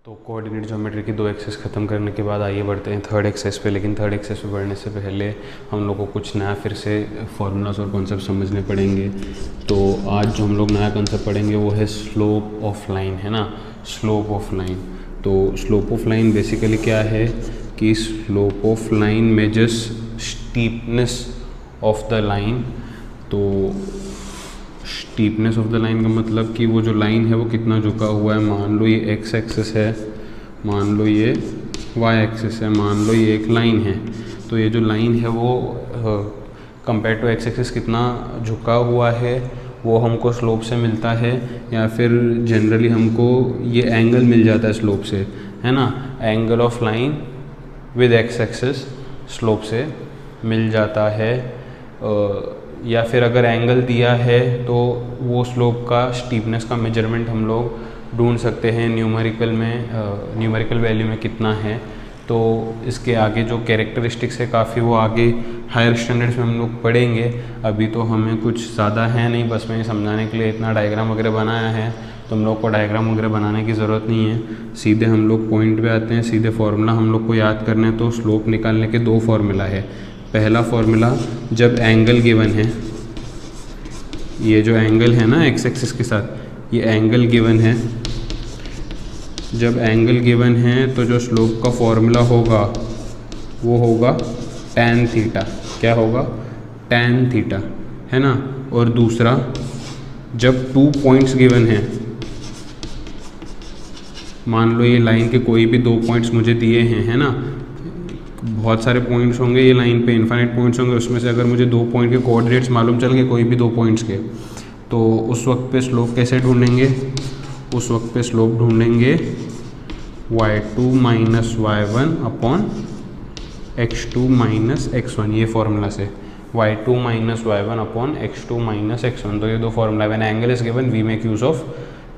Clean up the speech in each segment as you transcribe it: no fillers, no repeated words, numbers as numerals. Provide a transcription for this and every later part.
तो coordinate geometry की 2 access ख़त्म करने के बाद आइए बढ़ते हैं थर्ड एक्सेस पे। लेकिन थर्ड एक्सेस पे बढ़ने से पहले हम लोग को कुछ नया फिर से फार्मूलाज और कॉन्सेप्ट समझने पड़ेंगे। तो आज जो हम लोग नया कॉन्सेप्ट पढ़ेंगे वो है स्लोप ऑफ लाइन, है ना, स्लोप ऑफ लाइन। तो स्लोप ऑफ लाइन बेसिकली क्या है कि slope of line measures steepness of the line. तो स्टीपनेस ऑफ द लाइन का मतलब कि वो जो लाइन है वो कितना झुका हुआ है। मान लो ये एक्स एक्सिस है, मान लो ये वाई एक्सिस है, मान लो ये एक लाइन है। तो ये जो लाइन है वो कंपेयर टू एक्स एक्सिस कितना झुका हुआ है वो हमको स्लोप से मिलता है, या फिर जनरली हमको ये एंगल मिल जाता है स्लोप से, है ना। Angle of line with x axis slope से मिल जाता है। या फिर अगर एंगल दिया है तो वो स्लोप का स्टीपनेस का मेजरमेंट हम लोग ढूंढ सकते हैं न्यूमेरिकल में, न्यूमेरिकल वैल्यू में कितना है। तो इसके आगे जो कैरेक्टरिस्टिक्स है काफ़ी वो आगे हायर स्टैंडर्ड्स में हम लोग पढ़ेंगे। अभी तो हमें कुछ ज़्यादा है नहीं, बस मैं समझाने के लिए इतना डायग्राम वगैरह बनाया है। तो हम लोग को डायग्राम वगैरह बनाने की ज़रूरत नहीं है, सीधे हम लोग पॉइंट पे आते हैं, सीधे फार्मूला हम लोग को याद करना है। तो स्लोप निकालने के 2 फार्मूला है। पहला फार्मूला, जब एंगल गिवन है, ये जो एंगल है ना एक्स एक्सिस के साथ, ये एंगल गिवन है। जब एंगल गिवन है तो जो स्लोप का फॉर्मूला होगा वो होगा tan थीटा। क्या होगा? tan थीटा, है ना। और दूसरा, जब 2 पॉइंट्स गिवन हैं, मान लो ये लाइन के कोई भी 2 पॉइंट्स मुझे दिए हैं, है ना। बहुत सारे पॉइंट्स होंगे ये लाइन पे, इनफाइनाइट पॉइंट्स होंगे। उसमें से अगर मुझे 2 पॉइंट के कोऑर्डिनेट्स मालूम चल गए, कोई भी 2 पॉइंट्स के, तो उस वक्त पे स्लोप कैसे ढूंढेंगे? उस वक्त पे स्लोप ढूंढेंगे y2 minus y1 upon x2 minus x1, ये फॉर्मूला से y2 minus y1 upon x2 minus x1। तो ये 2 formula. When angle is given we make use of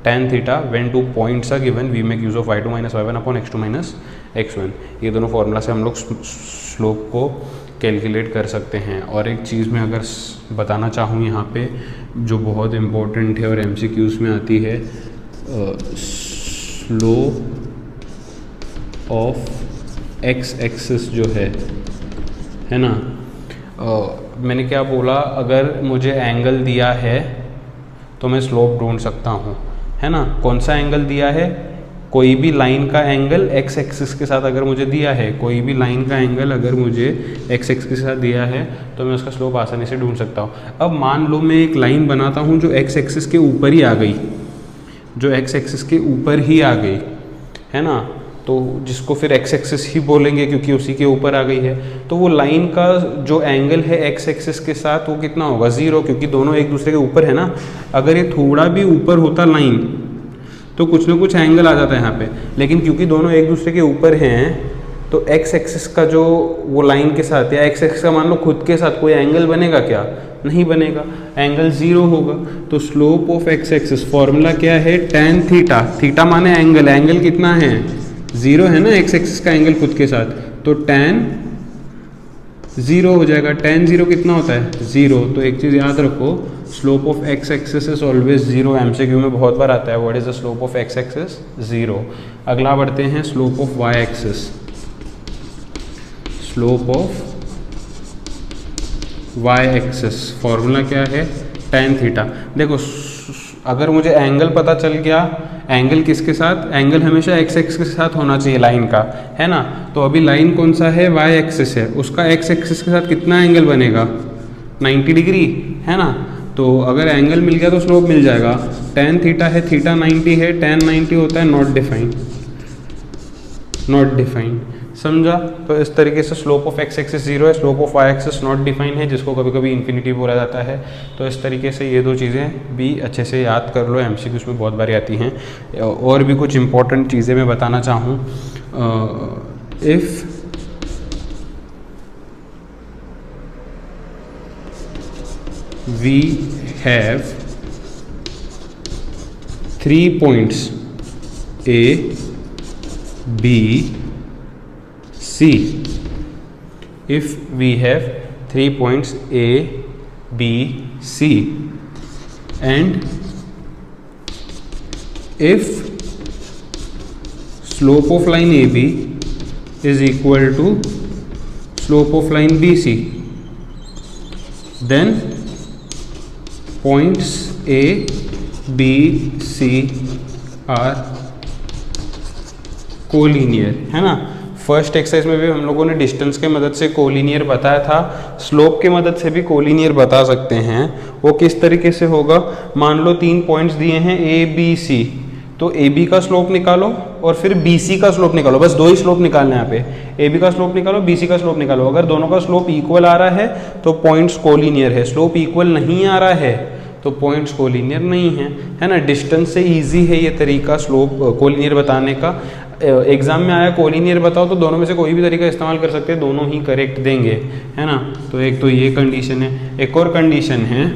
tan theta, when 2 points are given we make use of y2 minus y1 upon x2 minus x1। ये दोनों formula से हम लोग slope को calculate कर सकते हैं। और एक चीज़ मैं अगर बताना चाहूँ यहाँ पे जो बहुत इम्पोर्टेंट है और MCQs में आती है, स्लोप ऑफ एक्स एक्सिस जो है ना। मैंने क्या बोला, अगर मुझे एंगल दिया है तो मैं स्लोप ढूंढ सकता हूँ, है ना। कौन सा एंगल दिया है? कोई भी लाइन का एंगल एक्स एक्सिस के साथ अगर मुझे दिया है, कोई भी लाइन का एंगल अगर मुझे एक्स एक्सिस के साथ दिया है तो मैं उसका स्लोप आसानी से ढूंढ सकता हूँ। अब मान लो मैं एक लाइन बनाता हूँ जो एक्स एक्सिस के ऊपर ही आ गई, जो एक्स एक्सिस के ऊपर ही आ गई, है ना। तो जिसको फिर एक्स एक्सिस ही बोलेंगे क्योंकि उसी के ऊपर आ गई है। तो वो लाइन का जो एंगल है एक्स एक्सिस के साथ वो कितना होगा? 0, क्योंकि दोनों एक दूसरे के ऊपर है ना। अगर ये थोड़ा भी ऊपर होता लाइन तो कुछ ना कुछ एंगल आ जाता है यहाँ पे, लेकिन क्योंकि दोनों एक दूसरे के ऊपर हैं तो एक्स एक्सिस का जो वो लाइन के साथ या एक्स एक्सिस का मान लो खुद के साथ कोई एंगल बनेगा क्या? नहीं बनेगा, एंगल 0 होगा। तो slope of x axis formula क्या है? tan theta. थीटा माने एंगल, एंगल कितना है? 0 है ना एक्स एक्सिस का एंगल खुद के साथ, तो tan 0 हो जाएगा। tan 0 कितना होता है? 0। तो एक चीज़ याद रखो, slope of x axis is always 0। MCQ में बहुत बार आता है, what is the slope of x axis? 0। अगला बढ़ते हैं slope of y axis. Slope of y axis formula क्या है? tan theta. देखो अगर मुझे एंगल पता चल गया, एंगल किसके साथ? एंगल हमेशा एक्स एक्सिस के साथ होना चाहिए लाइन का, है ना। तो अभी लाइन कौन सा है? वाई एक्सिस है, उसका एक्स एक्सिस के साथ कितना एंगल बनेगा? 90 डिग्री, है ना। तो अगर एंगल मिल गया तो स्लोप मिल जाएगा। tan थीटा है, थीटा 90 है, tan 90 होता है नॉट डिफाइंड, नॉट डिफाइंड, समझा। तो इस तरीके से स्लोप ऑफ एक्स एक्सिस 0 है, slope of y axis not defined है, जिसको कभी कभी इन्फिनिटी बोला जाता है। तो इस तरीके से ये 2 चीज़ें भी अच्छे से याद कर लो, MCQs में बहुत बारी आती हैं। और भी कुछ इंपॉर्टेंट चीज़ें मैं बताना चाहूँ, if we have 3 points A, B, C. If we have 3 points A, B, C, and if slope of line A B is equal to slope of line B C, then points A B C are collinear, है ना। First exercise में भी हम लोगों ने distance के मदद से कोलिनियर बताया था, स्लोप के मदद से भी कोलिनियर बता सकते हैं। वो किस तरीके से होगा, मान लो 3 पॉइंट्स दिए हैं ए बी सी, तो ए बी का स्लोप निकालो और फिर बी सी का स्लोप निकालो, बस 2 ही स्लोप निकालना है यहाँ पे। ए बी का स्लोप निकालो, बी सी का स्लोप निकालो। अगर दोनों का स्लोप इक्वल आ रहा है तो पॉइंट्स कोलिनियर है, स्लोप इक्वल नहीं आ रहा है तो पॉइंट्स कोलिनियर नहीं है ना। डिस्टेंस से इजी है ये तरीका स्लोप कोलिनियर बताने का। एग्जाम में आया कोलिनियर बताओ तो दोनों में से कोई भी तरीका इस्तेमाल कर सकते हैं, दोनों ही करेक्ट देंगे, है ना। तो एक तो ये कंडीशन है। एक और कंडीशन है,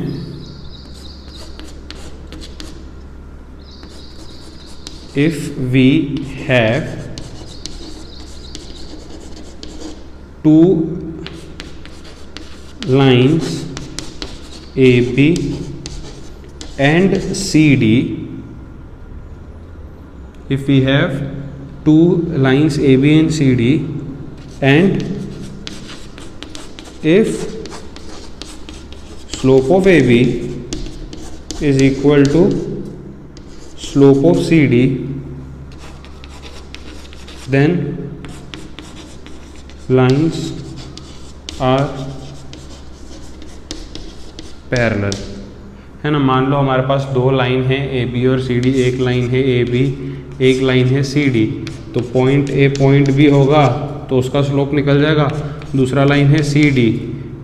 if we have 2 lines A B and CD, if we have 2 lines AB and CD and if slope of AB is equal to slope of CD, then lines are parallel, है ना। मान लो हमारे पास 2 line है A B और C D, एक line है A B, एक line है सी डी, तो पॉइंट ए पॉइंट बी होगा तो उसका स्लोप निकल जाएगा। दूसरा लाइन है C D,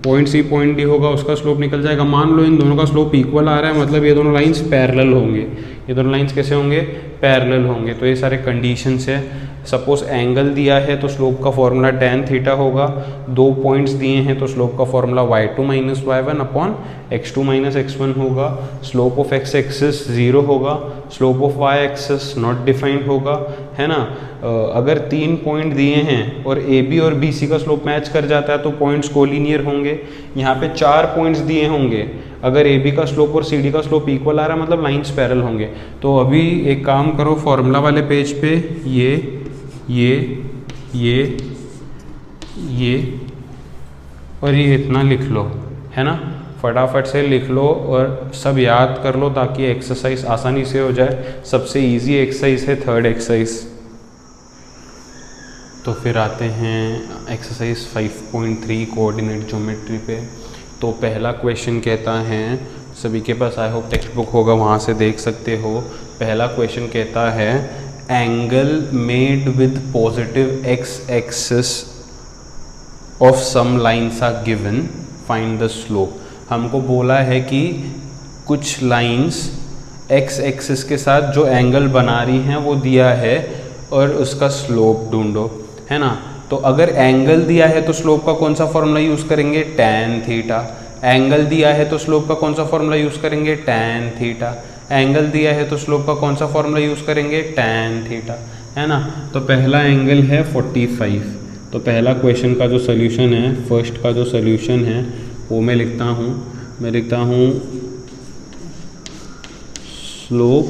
point C point D होगा, उसका स्लोप निकल जाएगा। मान लो इन दोनों का स्लोप इक्वल आ रहा है, मतलब ये दोनों लाइंस पैरेलल होंगे। ये दोनों लाइंस कैसे होंगे, पैरेलल होंगे। तो ये सारे कंडीशंस है। सपोज एंगल दिया है तो स्लोप का फॉर्मूला tan थीटा होगा। 2 पॉइंट्स दिए हैं तो स्लोप का formula y2 minus y1 upon x2 minus x1 होगा। स्लोप ऑफ x एक्सिस 0 होगा, slope of y axis not defined होगा, है ना। अगर 3 पॉइंट दिए हैं और ए बी और बी सी का स्लोप मैच कर जाता है तो पॉइंट्स कोलिनियर होंगे। यहाँ पे 4 पॉइंट्स दिए होंगे, अगर ए बी का स्लोप और सी डी का स्लोप इक्वल आ रहा है मतलब लाइंस पैरेलल होंगे। तो अभी एक काम करो, फॉर्मूला वाले पेज पे ये और ये इतना लिख लो, है ना। फटाफट से लिख लो और सब याद कर लो ताकि एक्सरसाइज आसानी से हो जाए। सबसे इजी एक्सरसाइज है 3rd एक्सरसाइज। तो फिर आते हैं एक्सरसाइज 5.3 कोऑर्डिनेट ज्योमेट्री पे। तो पहला क्वेश्चन कहता है, सभी के पास आई होप टेक्स्ट बुक होगा, वहाँ से देख सकते हो। पहला क्वेश्चन कहता है angle made with positive x axis of some lines are given, find the slope. हमको बोला है कि कुछ लाइन्स x एक्सिस के साथ जो एंगल बना रही हैं वो दिया है और उसका स्लोप ढूंढो, है ना। तो अगर एंगल दिया है तो स्लोप का कौन सा फॉर्मूला यूज़ करेंगे, tan थीटा। एंगल दिया है तो स्लोप का कौन सा फॉर्मूला यूज़ करेंगे, tan थीटा। एंगल दिया है तो स्लोप का कौन सा फॉर्मूला यूज़ करेंगे, tan थीटा, है ना। तो पहला एंगल है 45। तो पहला क्वेश्चन का जो सॉल्यूशन है, फर्स्ट का जो सॉल्यूशन है वो मैं लिखता हूँ slope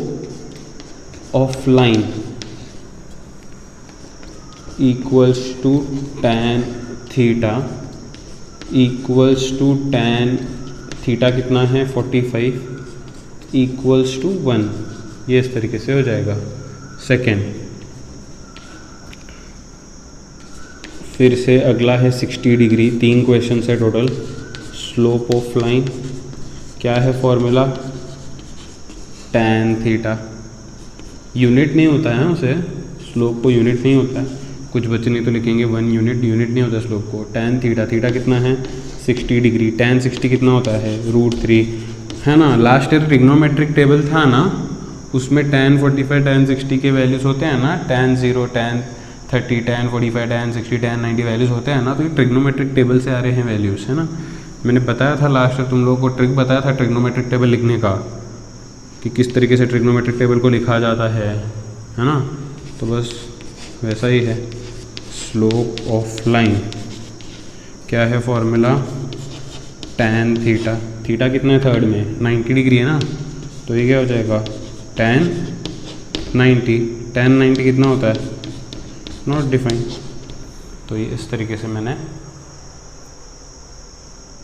of line equals to tan theta equals to tan theta कितना है 45 इक्वल्स टू 1। ये इस तरीके से हो जाएगा। सेकेंड, फिर से अगला है 60 डिग्री। 3 क्वेश्चन है टोटल। स्लोप ऑफ लाइन क्या है फॉर्मूला, tan थीटा। यूनिट नहीं होता है उसे, स्लोप को यूनिट नहीं होता है। कुछ बच्चे नहीं तो लिखेंगे 1 यूनिट, यूनिट नहीं होता स्लोप को। tan थीटा, थीटा कितना है 60 डिग्री। tan 60 कितना होता है √3, है ना। लास्ट ईयर ट्रिग्नोमेट्रिक टेबल था ना, उसमें tan 45 tan 60 के वैल्यूज़ होते हैं ना, tan 0 tan 30 tan 45 tan 60 tan 90 values होते हैं ना। तो ये ट्रिग्नोमेट्रिक टेबल से आ रहे हैं वैल्यूज़, है ना। मैंने बताया था लास्ट ईयर तुम लोगों को, ट्रिक बताया था ट्रिग्नोमेट्रिक टेबल लिखने का कि किस तरीके से ट्रिग्नोमेट्रिक टेबल को लिखा जाता है ना। तो बस वैसा ही है। स्लोप ऑफ लाइन क्या है फॉर्मूला, tan थीटा। थीटा कितना है 3rd में 90 डिग्री है ना, तो ये क्या हो जाएगा tan 90। tan 90 कितना होता है नॉट डिफाइंड। तो ये इस तरीके से मैंने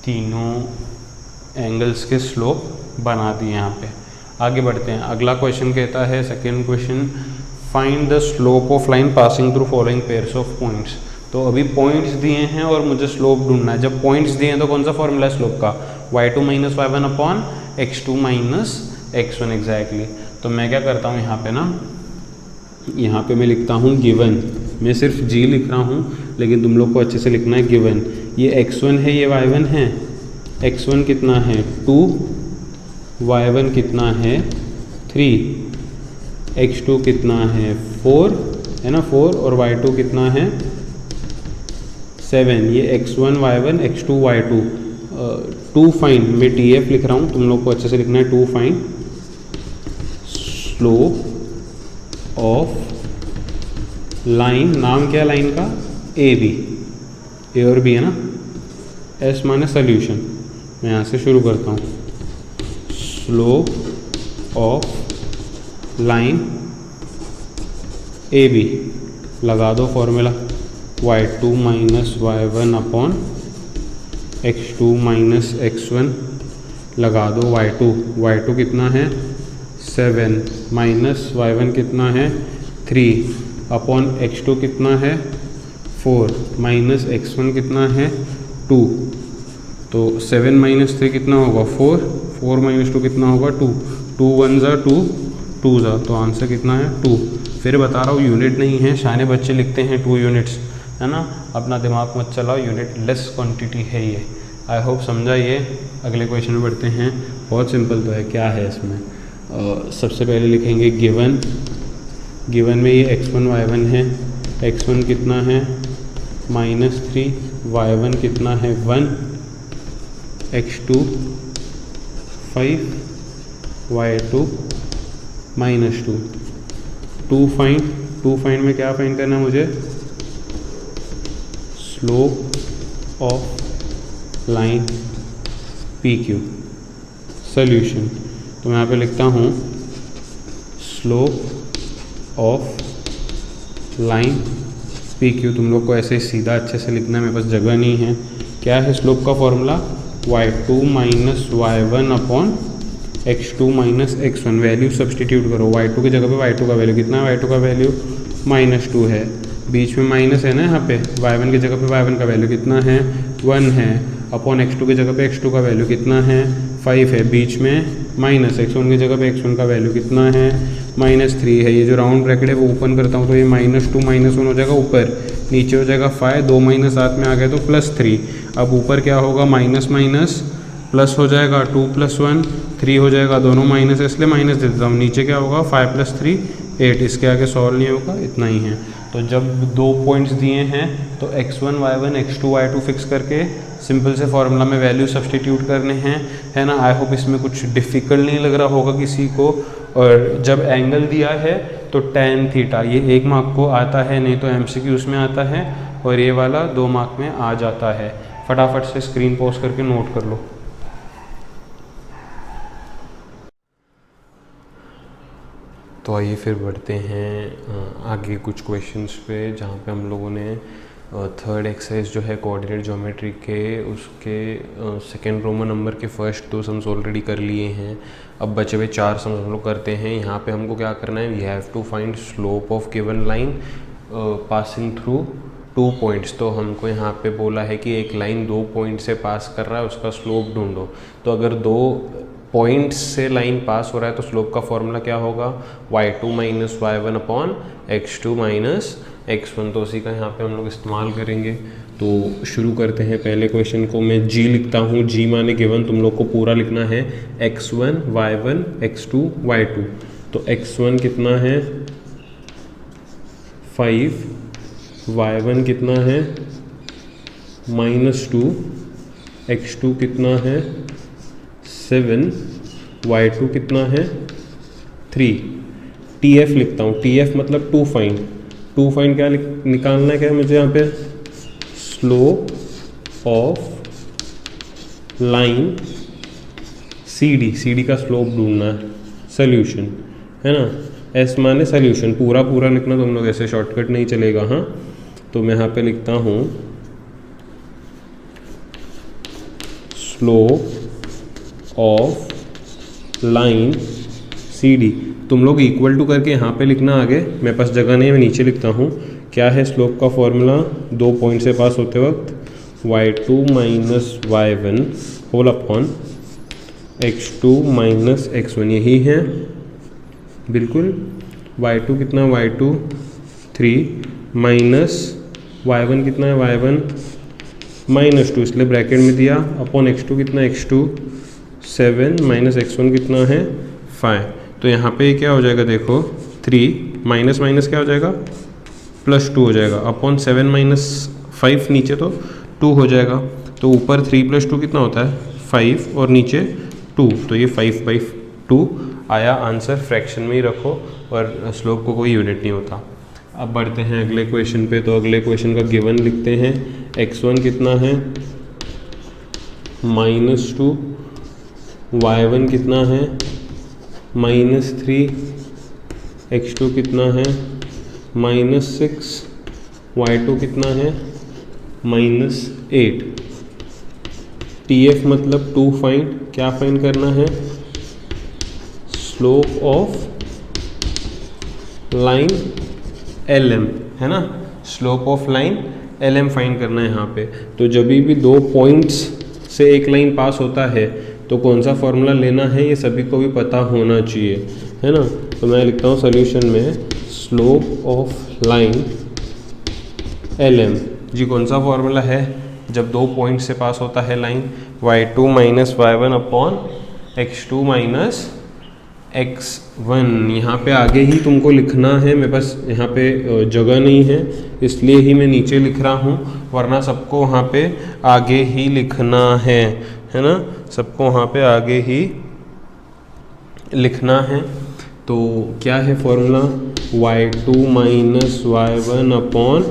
तीनों एंगल्स के स्लोप बना दिए यहाँ पे। आगे बढ़ते हैं, अगला क्वेश्चन कहता है, second question, find the slope of line passing through following pairs of points. तो अभी पॉइंट्स दिए हैं और मुझे स्लोप ढूंढना है। जब पॉइंट्स दिए हैं तो कौन सा फॉर्मूला है स्लोप का, y2 minus y1 upon x2 minus x1 exactly. तो मैं क्या करता हूँ यहाँ पे ना, यहाँ पे मैं लिखता हूँ गिवन, मैं सिर्फ g लिख रहा हूँ लेकिन तुम लोग को अच्छे से लिखना है गिवन। ये x1 है, ये y1 है, x1 कितना है 2, y1 कितना है 3, x2 कितना है 4 है ना 4, और y2 कितना है 7। ये x1 y1 x2 y2। To find, मैं TF लिख रहा हूँ, तुम लोग को अच्छे से लिखना है, to find slope of line, नाम क्या है लाइन का, AB, A और B है ना, S माने सोल्यूशन। मैं यहाँ से शुरू करता हूँ, स्लोप ऑफ लाइन AB, लगा दो formula, y2 minus y1 upon x2 minus x1, लगा दो y2 कितना है 7 माइनस y1 कितना है 3 अपॉन x2 कितना है 4 माइनस x1 कितना है 2। तो 7 माइनस 3 कितना होगा 4, 4 माइनस 2 कितना होगा 2, 2 1 ज़ा 2, 2 ज़ा, तो आंसर कितना है 2। फिर बता रहा हूँ यूनिट नहीं है, शाने बच्चे लिखते हैं 2 यूनिट्स, है ना, अपना दिमाग मत चलाओ, यूनिट लेस क्वांटिटी है ये। आई होप समझा ये। अगले क्वेश्चन में बढ़ते हैं, बहुत सिंपल तो है, क्या है इसमें, सबसे पहले लिखेंगे गिवन, गिवन में ये x1 y1 है, x1 कितना है -3, y1 कितना है 1, x2 5, y2 -2। टू फाइंड में क्या फाइंड करना है मुझे, slope of line PQ, solution. तो मैं यहाँ पे लिखता हूँ स्लोप ऑफ लाइन PQ। तुम लोग को ऐसे ही सीधा अच्छे से लिखना है, मेरे पास जगह नहीं है। क्या है स्लोप का formula, y2 minus y1 upon x2 minus x1। Value substitute करो, y2 की जगह पे y2 का वैल्यू कितना है, y2 का वैल्यू -2 है, बीच में माइनस है ना यहाँ पे, y1 की जगह पे y1 का वैल्यू कितना है 1 है, अपॉन x2 की जगह पे x2 का वैल्यू कितना है 5 है, बीच में माइनस, x1 की जगह पे x1 का वैल्यू कितना है -3 है। ये जो राउंड ब्रैकेट है वो ओपन करता हूँ तो ये -2 -1 हो जाएगा ऊपर, नीचे हो जाएगा 5, 2 माइनस साथ में आ गया तो +3। अब ऊपर क्या होगा, माइनस माइनस प्लस हो जाएगा, 2 + 1 3 हो जाएगा, दोनों माइनस है इसलिए माइनस दे देता हूँ। नीचे क्या होगा 5 + 3 8, इसके आगे सॉल्व नहीं होगा, इतना ही है। तो जब दो पॉइंट्स दिए हैं तो x1 y1 x2 y2 fix करके सिंपल से फॉर्मूला में वैल्यू सब्सटीट्यूट करने हैं, है ना। आई होप इसमें कुछ डिफ़िकल्ट नहीं लग रहा होगा किसी को। और जब एंगल दिया है तो tan थीटा, ये 1 मार्क को आता है, नहीं तो MCQs में आता है, और ये वाला 2 मार्क में आ जाता है। फटाफट से स्क्रीन पॉज करके नोट कर लो। तो आइए फिर बढ़ते हैं आगे कुछ क्वेश्चंस पे, जहाँ पे हम लोगों ने थर्ड एक्सरसाइज जो है कोऑर्डिनेट ज्योमेट्री के, उसके सेकेंड रोमन नंबर के फर्स्ट 2 सम्स ऑलरेडी कर लिए हैं। अब बचे हुए 4 सम्स हम लोग करते हैं। यहाँ पे हमको क्या करना है, we have to find slope of given line passing through 2 points. तो हमको यहाँ पे बोला है कि एक लाइन 2 पॉइंट से पास कर रहा है, उसका स्लोप ढूंढो। तो अगर 2 पॉइंट्स से लाइन पास हो रहा है तो स्लोप का फॉर्मूला क्या होगा, y2 minus y1 upon x2 minus x1। तो उसी का यहाँ पे हम लोग इस्तेमाल करेंगे। तो शुरू करते हैं पहले क्वेश्चन को। मैं g लिखता हूँ, g माने गिवन, तुम लोग को पूरा लिखना है x1 y1 x2 y2। तो x1 कितना है 5, y1 कितना है -2, x2 कितना है 7, y2 कितना है 3। TF लिखता हूँ, TF मतलब टू फाइंड क्या निकालना है, क्या मुझे यहाँ पे, स्लोप ऑफ लाइन CD का स्लोप ढूंढना है, सोल्यूशन, है ना। एस माने सोल्यूशन, पूरा पूरा लिखना तुम लोग, ऐसे शॉर्टकट नहीं चलेगा। हाँ, तो मैं यहाँ पे लिखता हूँ slope of line C D. तुम लोग इक्वल टू करके यहाँ पे लिखना आगे, मेरे पास जगह नहीं है, मैं नीचे लिखता हूँ। क्या है स्लोप का फॉर्मूला, 2 पॉइंट से पास होते वक्त y2 minus y1 whole upon x2 minus x1, यही है बिल्कुल। y2 कितना, y2 3 माइनस y1 कितना है, y1 माइनस 2, इसलिए ब्रैकेट में दिया, अपॉन x2 कितना, x2 7 माइनस x1 कितना है 5। तो यहाँ पे क्या हो जाएगा देखो, 3 माइनस माइनस क्या हो जाएगा, +2 हो जाएगा, अपॉन 7 माइनस 5, नीचे तो 2 हो जाएगा। तो ऊपर 3 + 2 कितना होता है 5, और नीचे 2, तो ये 5/2 आया आंसर। फ्रैक्शन में ही रखो, और स्लोप को कोई यूनिट नहीं होता। अब बढ़ते हैं अगले क्वेश्चन पे। तो अगले क्वेश्चन का गिवन लिखते हैं। x1 कितना है -2, y1 कितना है -3, x2 कितना है -6, y2 कितना है -8। TF मतलब टू फाइंड, क्या फाइंड करना है, स्लोप ऑफ लाइन LM, है ना, slope of line LM find करना है यहाँ पे। तो जब भी 2 पॉइंट्स से एक लाइन पास होता है तो कौन सा फॉर्मूला लेना है ये सभी को भी पता होना चाहिए, है ना। तो मैं लिखता हूँ सोल्यूशन में स्लोप ऑफ लाइन LM जी, कौन सा फॉर्मूला है, जब 2 पॉइंट से पास होता है line, y2 minus y1 upon x2 minus x1। यहाँ पे आगे ही तुमको लिखना है, मेरे पास यहाँ पे जगह नहीं है इसलिए ही मैं नीचे लिख रहा हूँ, वरना सबको वहाँ पे आगे ही लिखना है ना, सबको वहाँ पे आगे ही लिखना है। तो क्या है formula, y2 minus y1 upon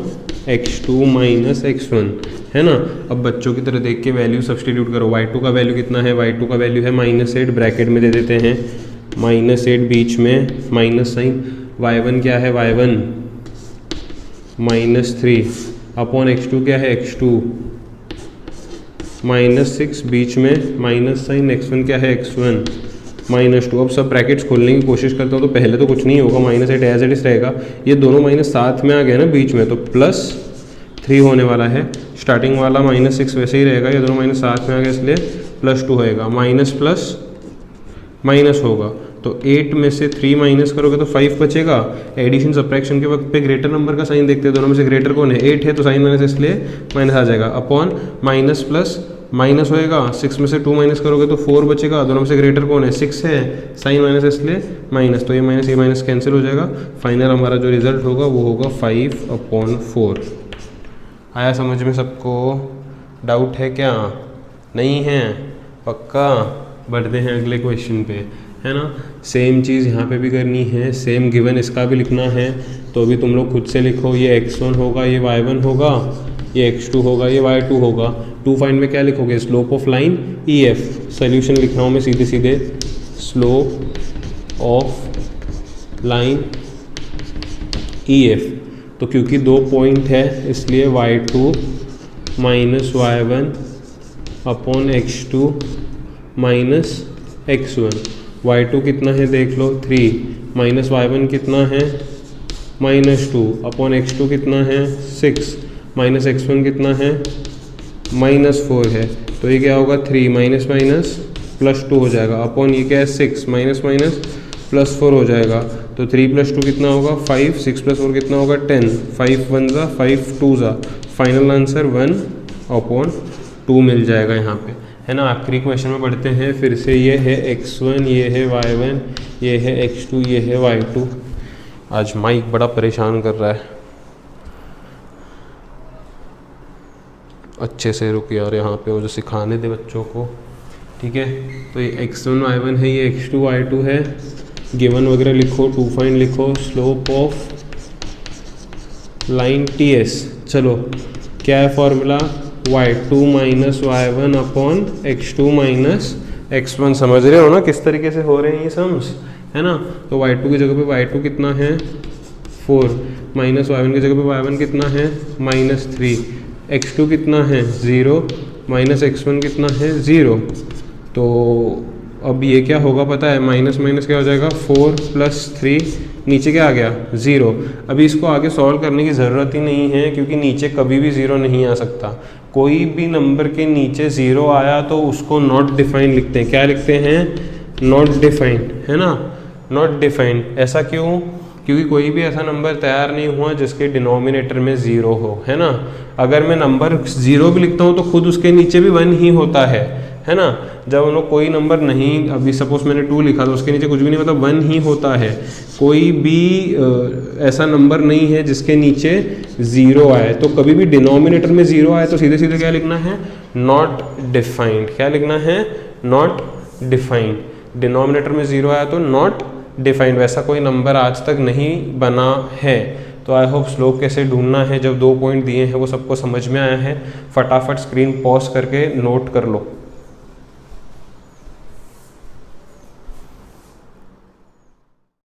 x2 minus x1, है ना। अब बच्चों की तरह देख के वैल्यू सब्सटीट्यूट करो। y2 का वैल्यू कितना है, y2 का वैल्यू है -8, ब्रैकेट में दे देते हैं -8, बीच में माइनस साइन। y1 क्या है, y1 -3 अपॉन x2 क्या है, x2 -6, बीच में माइनस साइन, x1 क्या है, x1 -2। अब सब ब्रैकेट्स खोलने की कोशिश करता हूँ तो पहले तो कुछ नहीं होगा, -8 एज इट इज रहेगा, ये दोनों माइनस साथ में आ गया ना बीच में, तो +3 होने वाला है। स्टार्टिंग वाला -6 वैसे ही रहेगा, ये दोनों माइनस साथ में आ गया इसलिए +2 होएगा, माइनस प्लस माइनस होगा। तो 8 में से 3 माइनस करोगे तो 5 बचेगा। एडिशन सब्ट्रैक्शन के वक्त पे ग्रेटर नंबर का साइन देखते हैं, दोनों में से ग्रेटर कौन है, 8 है, तो साइन माइनस इसलिए माइनस आ जाएगा, अपॉन माइनस प्लस माइनस होएगा। 6 में से 2 माइनस करोगे तो 4 बचेगा, दोनों में से ग्रेटर कौन है, 6 है, साइन माइनस इसलिए माइनस, तो ये माइनस कैंसिल हो जाएगा। फाइनल हमारा जो रिजल्ट होगा वो होगा 5/4। आया समझ में सबको, डाउट है क्या, नहीं है, पक्का। बढ़ते हैं अगले क्वेश्चन पे, है ना। सेम चीज़ यहाँ पे भी करनी है, सेम गिवन इसका भी लिखना है। तो अभी तुम लोग खुद से लिखो, ये x1 होगा, ये y1 होगा, ये x2 होगा, ये y2 होगा। टू फाइंड में क्या लिखोगे, slope of line EF। Solution लिख रहा हूँ मैं सीधे सीधे, स्लोप ऑफ लाइन EF। तो क्योंकि 2 पॉइंट है इसलिए y2 minus y1 upon x2 minus x1। y2 कितना है देख लो 3, माइनस y1 कितना है -2, अपॉन x2 कितना है 6, माइनस x1 कितना है -4 है। तो ये क्या होगा 3 माइनस माइनस +2 हो जाएगा, अपॉन ये क्या है 6 माइनस माइनस +4 हो जाएगा। तो 3 + 2 कितना होगा 5, 6 + 4 कितना होगा 10, 5 1 ज़ा 5 2 ज़ा, फाइनल आंसर 1/2 मिल जाएगा यहाँ पे, है ना। आखिरी क्वेश्चन में बढ़ते हैं फिर से। ये है x1, ये है y1, ये है x2, ये है y2। आज माइक बड़ा परेशान कर रहा है, अच्छे से रुक यार, यहाँ पे वो जो सिखाने दे बच्चों को, ठीक है। तो ये x1 y1 है, ये x2 y2 है। गिवन वगैरह लिखो, टू फाइंड लिखो, स्लोप ऑफ लाइन TS। चलो क्या है formula, y2 minus y1 upon x2 minus x1। समझ रहे हो ना किस तरीके से हो रहे हैं ये सम्स, है ना। तो y2 की जगह पे y2 कितना है 4, माइनस y1 की जगह पे y1 कितना है -3, x2 कितना है 0, माइनस x1 कितना है 0। तो अब ये क्या होगा पता है, माइनस माइनस क्या हो जाएगा 4 + 3, नीचे क्या आ गया 0। अभी इसको आगे सॉल्व करने की ज़रूरत ही नहीं है क्योंकि नीचे कभी भी 0 नहीं आ सकता। कोई भी नंबर के नीचे 0 आया तो उसको नॉट डिफाइंड लिखते हैं। क्या लिखते हैं, नॉट डिफाइंड, है ना, नॉट डिफाइंड। ऐसा क्यों, क्योंकि कोई भी ऐसा नंबर तैयार नहीं हुआ जिसके डिनोमिनेटर में 0 हो, है ना। अगर मैं नंबर 0 भी लिखता हूँ तो खुद उसके नीचे भी 1 ही होता है ना। जब हम लोग कोई नंबर नहीं, अभी सपोज मैंने 2 लिखा तो उसके नीचे कुछ भी नहीं, मतलब 1 ही होता है। कोई भी ऐसा नंबर नहीं है जिसके नीचे 0 आए। तो कभी भी डिनोमिनेटर में 0 आए तो सीधे सीधे क्या लिखना है, नॉट डिफाइंड। क्या लिखना है, नॉट डिफाइंड। डिनोमिनेटर में 0 आया तो नॉट डिफाइंड। वैसा कोई नंबर आज तक नहीं बना है। तो आई होप स्लोप कैसे ढूंढना है, जब 2 पॉइंट दिए हैं वो सबको समझ में आया है। फटाफट स्क्रीन पॉज करके नोट कर लो।